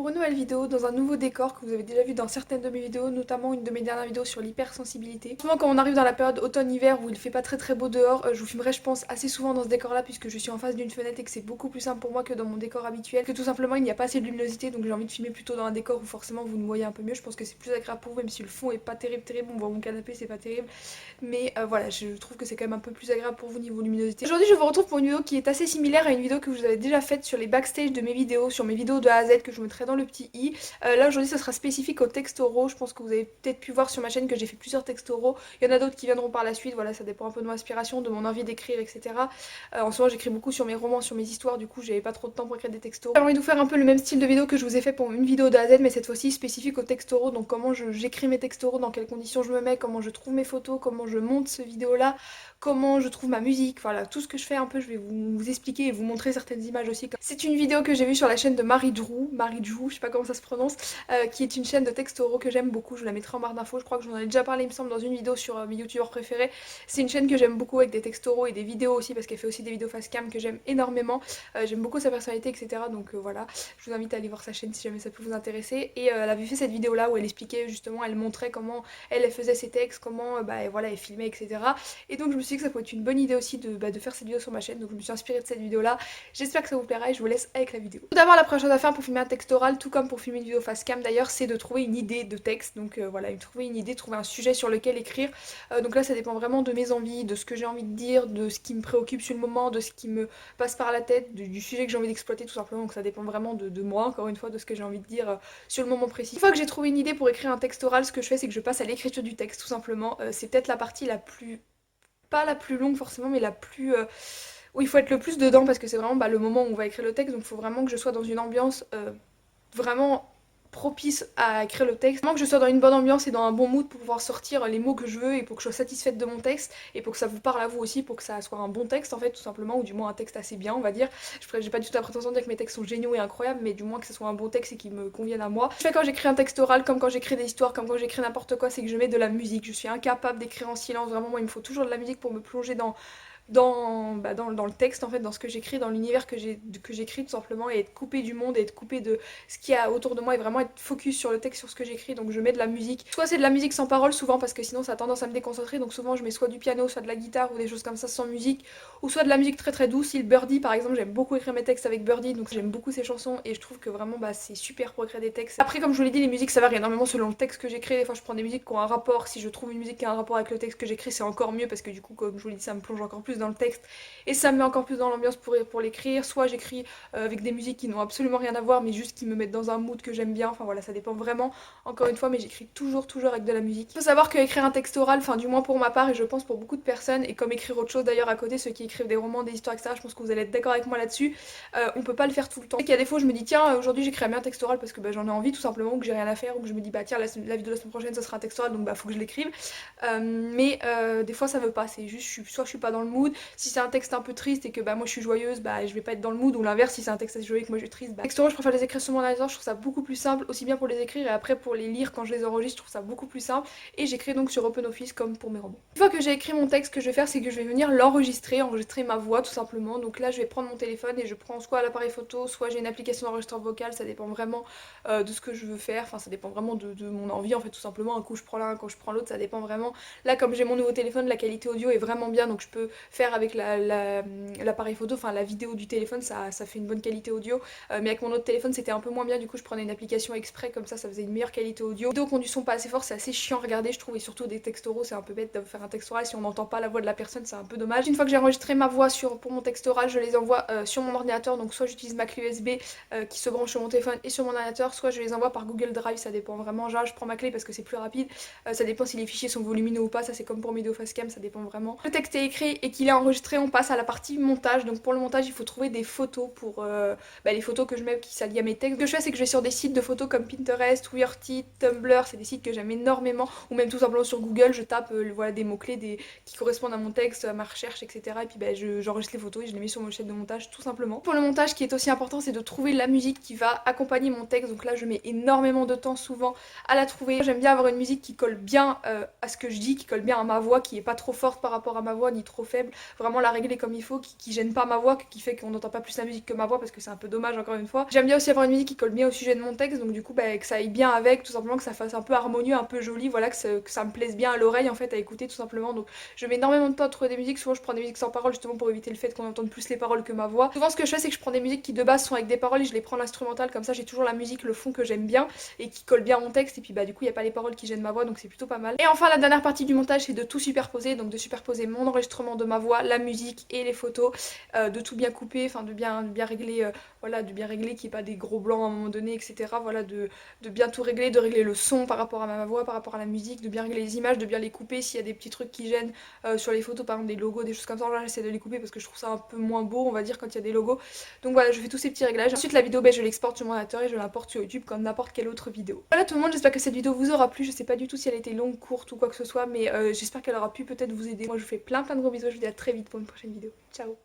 pour une nouvelle vidéo dans un nouveau décor que vous avez déjà vu dans certaines de mes vidéos, notamment une de mes dernières vidéos sur l'hypersensibilité. Souvent quand on arrive dans la période automne-hiver où il fait pas très beau dehors, je vous filmerai je pense assez souvent dans ce décor là puisque je suis en face d'une fenêtre et que c'est beaucoup plus simple pour moi que dans mon décor habituel, que tout simplement il n'y a pas assez de luminosité, donc j'ai envie de filmer plutôt dans un décor où forcément vous nous voyez un peu mieux. Je pense que c'est plus agréable pour vous, même si le fond est pas terrible, on voit mon canapé c'est pas terrible, mais voilà, je trouve que c'est quand même un peu plus agréable pour vous niveau luminosité. Aujourd'hui je vous retrouve pour une vidéo qui est assez similaire à une vidéo que vous avez déjà faite sur les backstage de mes vidéos, sur mes vidéos de A à Z que je vous mettrai dans le petit i. Là aujourd'hui ce sera spécifique aux textes oraux. Je pense que vous avez peut-être pu voir sur ma chaîne que j'ai fait plusieurs textes oraux. Il y en a d'autres qui viendront par la suite, voilà, ça dépend un peu de mon inspiration, de mon envie d'écrire, etc. En ce moment j'écris beaucoup sur mes romans, sur mes histoires, du coup j'avais pas trop de temps pour écrire des textes oraux. J'ai envie de vous faire un peu le même style de vidéo que je vous ai fait pour une vidéo de A à Z, mais cette fois-ci spécifique aux textes oraux, donc comment j'écris mes textes oraux, dans quelles conditions je me mets, comment je trouve mes photos, comment je monte ce vidéo là, comment je trouve ma musique, voilà, tout ce que je fais un peu, je vais vous expliquer et vous montrer certaines images aussi. C'est une vidéo que j'ai vue sur la chaîne de Marie Drew, je sais pas comment ça se prononce, qui est une chaîne de textes oraux que j'aime beaucoup, je la mettrai en barre d'infos, je crois que j'en ai déjà parlé il me semble dans une vidéo sur mes youtubeurs préférés. C'est une chaîne que j'aime beaucoup avec des textes oraux et des vidéos aussi parce qu'elle fait aussi des vidéos face cam que j'aime énormément, j'aime beaucoup sa personnalité etc. Donc voilà, je vous invite à aller voir sa chaîne si jamais ça peut vous intéresser. Et elle avait fait cette vidéo là où elle expliquait justement, elle montrait comment elle faisait ses textes, comment voilà, elle filmait etc. Et donc je me suis dit que ça pourrait être une bonne idée aussi de faire cette vidéo sur ma chaîne, donc je me suis inspirée de cette vidéo là. J'espère que ça vous plaira et je vous laisse avec la vidéo. Tout d'abord la première chose à faire pour filmer un texte oral, tout comme pour filmer une vidéo face cam d'ailleurs, c'est de trouver une idée de texte. Donc voilà, trouver une idée, trouver un sujet sur lequel écrire. Donc là ça dépend vraiment de mes envies, de ce que j'ai envie de dire, de ce qui me préoccupe sur le moment, de ce qui me passe par la tête, du sujet que j'ai envie d'exploiter tout simplement. Donc ça dépend vraiment de moi, encore une fois, de ce que j'ai envie de dire sur le moment précis. Une fois que j'ai trouvé une idée pour écrire un texte oral, ce que je fais c'est que je passe à l'écriture du texte tout simplement. C'est peut-être la partie la plus, pas la plus longue forcément, mais la plus où il faut être le plus dedans parce que c'est vraiment le moment où on va écrire le texte, donc il faut vraiment que je sois dans une ambiance vraiment propice à écrire le texte. Vraiment que je sois dans une bonne ambiance et dans un bon mood pour pouvoir sortir les mots que je veux et pour que je sois satisfaite de mon texte et pour que ça vous parle à vous aussi, pour que ça soit un bon texte en fait tout simplement, ou du moins un texte assez bien on va dire. J'ai pas du tout la prétention de dire que mes textes sont géniaux et incroyables, mais du moins que ce soit un bon texte et qui me convienne à moi. Je fais quand j'écris un texte oral, comme quand j'écris des histoires, comme quand j'écris n'importe quoi, c'est que je mets de la musique. Je suis incapable d'écrire en silence, vraiment moi il me faut toujours de la musique pour me plonger dans le texte en fait, dans ce que j'écris, dans l'univers que j'écris tout simplement, et être coupé du monde et être coupé de ce qu'il y a autour de moi et vraiment être focus sur le texte, sur ce que j'écris. Donc je mets de la musique, soit c'est de la musique sans parole souvent parce que sinon ça a tendance à me déconcentrer, donc souvent je mets soit du piano, soit de la guitare ou des choses comme ça sans musique, ou soit de la musique très douce, style Birdie par exemple. J'aime beaucoup écrire mes textes avec Birdie, donc j'aime beaucoup ses chansons et je trouve que vraiment c'est super pour écrire des textes. Après comme je vous l'ai dit, les musiques ça varie énormément selon le texte que j'écris. Des fois je prends des musiques qui ont un rapport, si je trouve une musique qui a un rapport avec le texte que j'écris c'est encore mieux parce que du coup comme je vous l'ai dit ça me plonge encore plus dans le texte et ça me met encore plus dans l'ambiance pour l'écrire. Soit j'écris avec des musiques qui n'ont absolument rien à voir mais juste qui me mettent dans un mood que j'aime bien, enfin voilà, ça dépend vraiment encore une fois, mais j'écris toujours avec de la musique. Il faut savoir que écrire un texte oral, enfin du moins pour ma part et je pense pour beaucoup de personnes, et comme écrire autre chose d'ailleurs à côté, ceux qui écrivent des romans, des histoires etc, je pense que vous allez être d'accord avec moi là-dessus, on peut pas le faire tout le temps. Il y a des fois où je me dis tiens aujourd'hui j'écris un texte oral parce que j'en ai envie tout simplement, ou que j'ai rien à faire, ou que je me dis tiens la vidéo de la semaine prochaine ça sera un texte oral donc faut que je l'écrive, mais des fois ça veut pas, c'est juste soit je suis pas dans le mood. Si c'est un texte un peu triste et que moi je suis joyeuse, je vais pas être dans le mood, ou l'inverse si c'est un texte assez joyeux et que moi je suis triste. Texte oral je préfère les écrire sur mon ordinateur, je trouve ça beaucoup plus simple, aussi bien pour les écrire et après pour les lire quand je les enregistre, je trouve ça beaucoup plus simple, et j'écris donc sur OpenOffice comme pour mes romans. Une fois que j'ai écrit mon texte, ce que je vais faire c'est que je vais venir enregistrer ma voix tout simplement. Donc là je vais prendre mon téléphone et je prends soit l'appareil photo, soit j'ai une application d'enregistreur vocal, ça dépend vraiment de ce que je veux faire, enfin ça dépend vraiment de mon envie en fait tout simplement. Un coup je prends l'un, un coup je prends l'autre, ça dépend vraiment. Là comme j'ai mon nouveau téléphone, la qualité audio est vraiment bien, donc je peux faire avec l'appareil photo, enfin la vidéo du téléphone, ça fait une bonne qualité audio, mais avec mon autre téléphone c'était un peu moins bien, du coup je prenais une application exprès, comme ça faisait une meilleure qualité audio. Les vidéos qui ont du son pas assez fort, c'est assez chiant à regarder je trouve, et surtout des textes oraux c'est un peu bête de faire un texte oral si on n'entend pas la voix de la personne, c'est un peu dommage. Une fois que j'ai enregistré ma voix pour mon texte oral, je les envoie sur mon ordinateur, donc soit j'utilise ma clé USB qui se branche sur mon téléphone et sur mon ordinateur, soit je les envoie par Google Drive, ça dépend vraiment. Genre je prends ma clé parce que c'est plus rapide, ça dépend si les fichiers sont volumineux ou pas, ça c'est comme pour mes vidéos facecam, ça dépend vraiment. Le texte est écrit et qu'il est enregistré, on passe à la partie montage. Donc pour le montage il faut trouver des photos pour les photos que je mets qui s'allient à mes textes. Ce que je fais c'est que je vais sur des sites de photos comme Pinterest, Weirty, Tumblr, c'est des sites que j'aime énormément, ou même tout simplement sur Google je tape voilà, des mots-clés qui correspondent à mon texte, à ma recherche etc, et puis j'enregistre les photos et je les mets sur mon chaîne de montage tout simplement. Pour le montage ce qui est aussi important c'est de trouver la musique qui va accompagner mon texte, donc là je mets énormément de temps souvent à la trouver. J'aime bien avoir une musique qui colle bien à ce que je dis, qui colle bien à ma voix, qui est pas trop forte par rapport à ma voix ni trop faible, vraiment la régler comme il faut, qui gêne pas ma voix, qui fait qu'on n'entend pas plus la musique que ma voix parce que c'est un peu dommage encore une fois. J'aime bien aussi avoir une musique qui colle bien au sujet de mon texte, donc du coup bah, que ça aille bien avec, tout simplement que ça fasse un peu harmonieux, un peu joli, voilà, que ça me plaise bien à l'oreille en fait à écouter tout simplement. Donc je mets énormément de temps à trouver des musiques, souvent je prends des musiques sans paroles justement pour éviter le fait qu'on entende plus les paroles que ma voix. Souvent ce que je fais c'est que je prends des musiques qui de base sont avec des paroles et je les prends l'instrumental, comme ça j'ai toujours la musique, le fond que j'aime bien et qui colle bien à mon texte, et puis bah du coup il n'y a pas les paroles qui gênent ma voix, donc c'est plutôt pas mal. Et enfin la dernière partie du montage c'est de tout superposer, donc de superposer mon enregistrement de ma voix, la musique et les photos, de tout bien couper, enfin de bien régler, voilà, de bien régler qu'il n'y ait pas des gros blancs à un moment donné, etc. Voilà, de bien tout régler, de régler le son par rapport à ma voix, par rapport à la musique, de bien régler les images, de bien les couper s'il y a des petits trucs qui gênent sur les photos, par exemple des logos, des choses comme ça. Là j'essaie de les couper parce que je trouve ça un peu moins beau, on va dire, quand il y a des logos. Donc voilà, je fais tous ces petits réglages. Ensuite la vidéo, ben, je l'exporte sur mon ordinateur et je l'importe sur YouTube comme n'importe quelle autre vidéo. Voilà tout le monde, j'espère que cette vidéo vous aura plu. Je sais pas du tout si elle était longue, courte ou quoi que ce soit, mais j'espère qu'elle aura pu peut-être vous aider. Moi je vous fais plein de gros bisous, je vous dis à très vite pour une prochaine vidéo. Ciao.